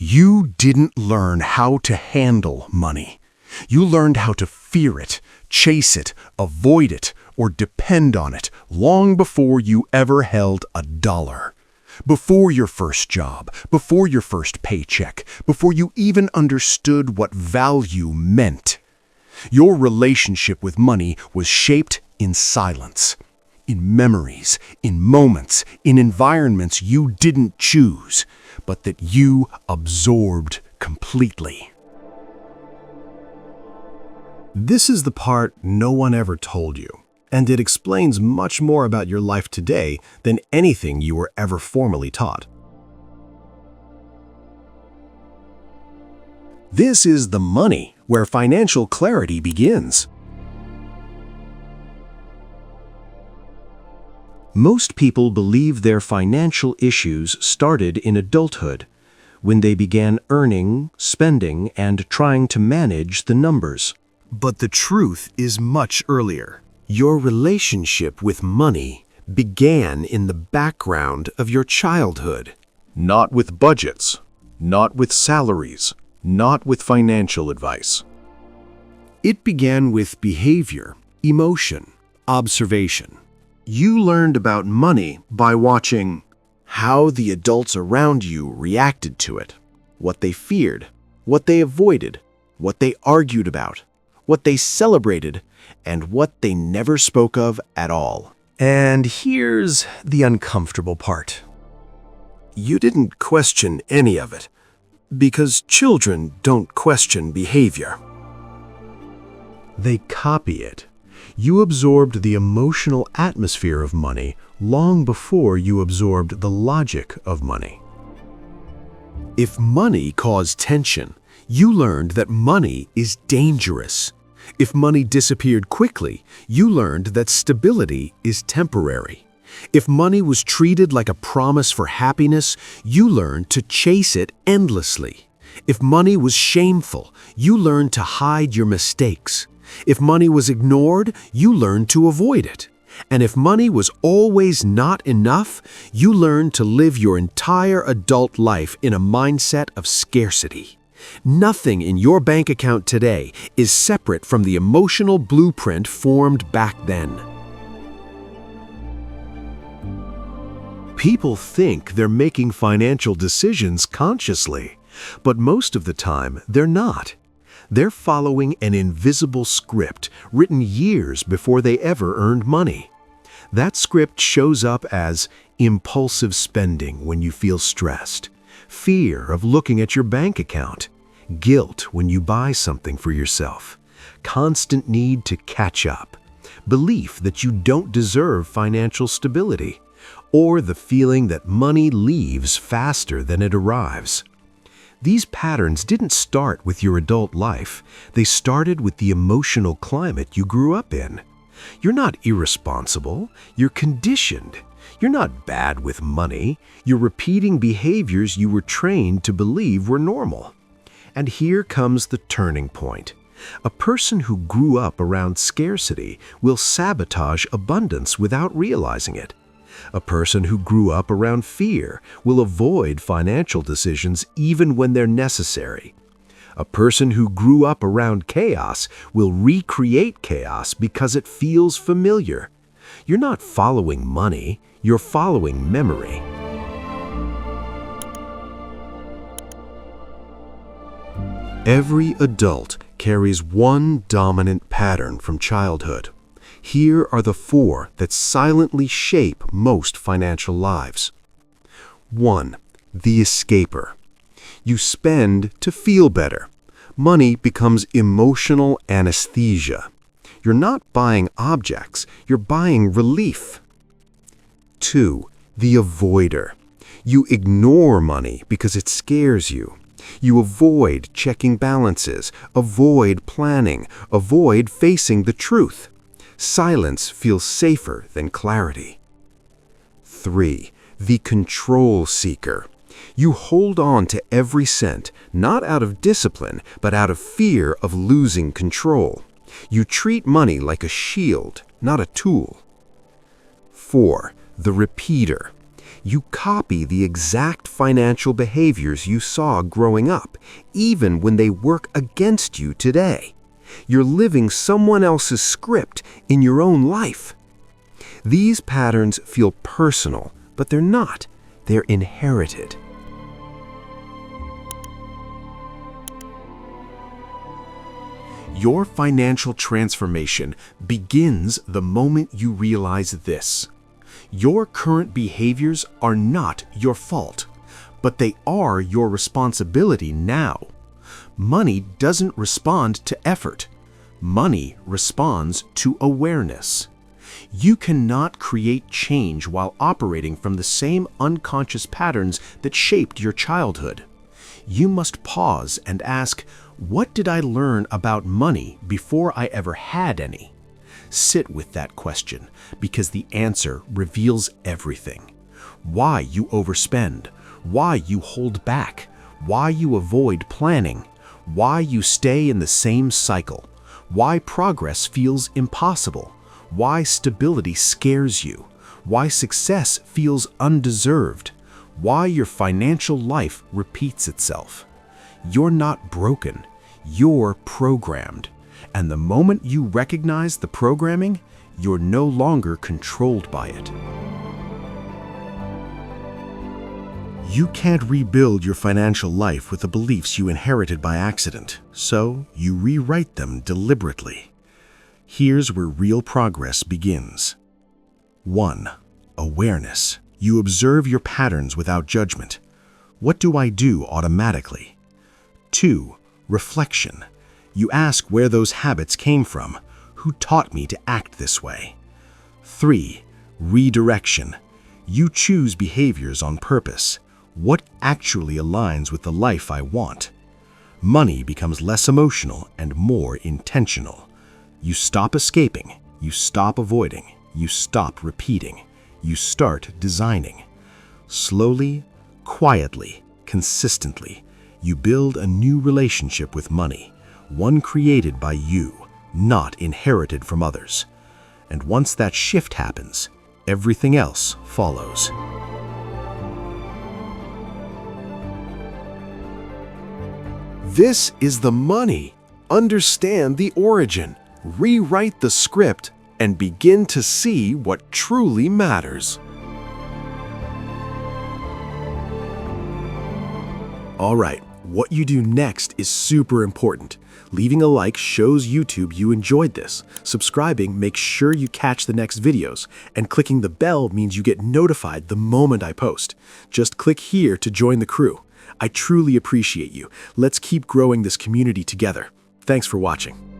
You didn't learn how to handle money. You learned how to fear it, chase it, avoid it, or depend on it long before you ever held a dollar. Before your first job, before your first paycheck, before you even understood what value meant. Your relationship with money was shaped in silence, in memories, in moments, in environments you didn't choose, but that you absorbed completely. This is the part no one ever told you, and it explains much more about your life today than anything you were ever formally taught. This is the money where financial clarity begins. Most people believe their financial issues started in adulthood, when they began earning, spending, and trying to manage the numbers. But the truth is much earlier. Your relationship with money began in the background of your childhood. Not with budgets, not with salaries, not with financial advice. It began with behavior, emotion, observation. You learned about money by watching how the adults around you reacted to it, what they feared, what they avoided, what they argued about, what they celebrated, and what they never spoke of at all. And here's the uncomfortable part. You didn't question any of it, because children don't question behavior. They copy it. You absorbed the emotional atmosphere of money long before you absorbed the logic of money. If money caused tension, you learned that money is dangerous. If money disappeared quickly, you learned that stability is temporary. If money was treated like a promise for happiness, you learned to chase it endlessly. If money was shameful, you learned to hide your mistakes. If money was ignored, you learned to avoid it. And if money was always not enough, you learned to live your entire adult life in a mindset of scarcity. Nothing in your bank account today is separate from the emotional blueprint formed back then. People think they're making financial decisions consciously, but most of the time they're not. They're following an invisible script written years before they ever earned money. That script shows up as impulsive spending when you feel stressed, fear of looking at your bank account, guilt when you buy something for yourself, constant need to catch up, belief that you don't deserve financial stability, or the feeling that money leaves faster than it arrives. These patterns didn't start with your adult life. They started with the emotional climate you grew up in. You're not irresponsible. You're conditioned. You're not bad with money. You're repeating behaviors you were trained to believe were normal. And here comes the turning point. A person who grew up around scarcity will sabotage abundance without realizing it. A person who grew up around fear will avoid financial decisions even when they're necessary. A person who grew up around chaos will recreate chaos because it feels familiar. You're not following money, you're following memory. Every adult carries one dominant pattern from childhood. Here are the 4 that silently shape most financial lives. 1. The escaper. You spend to feel better. Money becomes emotional anesthesia. You're not buying objects, you're buying relief. 2. The avoider. You ignore money because it scares you. You avoid checking balances, avoid planning, avoid facing the truth. Silence feels safer than clarity. 3. The control seeker. You hold on to every cent, not out of discipline, but out of fear of losing control. You treat money like a shield, not a tool. 4. The repeater. You copy the exact financial behaviors you saw growing up, even when they work against you today. You're living someone else's script in your own life. These patterns feel personal, but they're not. They're inherited. Your financial transformation begins the moment you realize this. Your current behaviors are not your fault, but they are your responsibility now. Money doesn't respond to effort. Money responds to awareness. You cannot create change while operating from the same unconscious patterns that shaped your childhood. You must pause and ask, what did I learn about money before I ever had any? Sit with that question, because the answer reveals everything. Why you overspend, why you hold back, why you avoid planning, why you stay in the same cycle, why progress feels impossible, why stability scares you, why success feels undeserved, why your financial life repeats itself. You're not broken, you're programmed. And the moment you recognize the programming, you're no longer controlled by it. You can't rebuild your financial life with the beliefs you inherited by accident, so you rewrite them deliberately. Here's where real progress begins. 1. Awareness. You observe your patterns without judgment. What do I do automatically? 2. Reflection. You ask where those habits came from, who taught me to act this way. 3. Redirection. You choose behaviors on purpose. What actually aligns with the life I want? Money becomes less emotional and more intentional. You stop escaping, you stop avoiding, you stop repeating, you start designing. Slowly, quietly, consistently, you build a new relationship with money. One created by you, not inherited from others. And once that shift happens, everything else follows. This is the money. Understand the origin, rewrite the script, and begin to see what truly matters. All right, what you do next is super important. Leaving a like shows YouTube you enjoyed this. Subscribing makes sure you catch the next videos, and clicking the bell means you get notified the moment I post. Just click here to join the crew. I truly appreciate you. Let's keep growing this community together. Thanks for watching.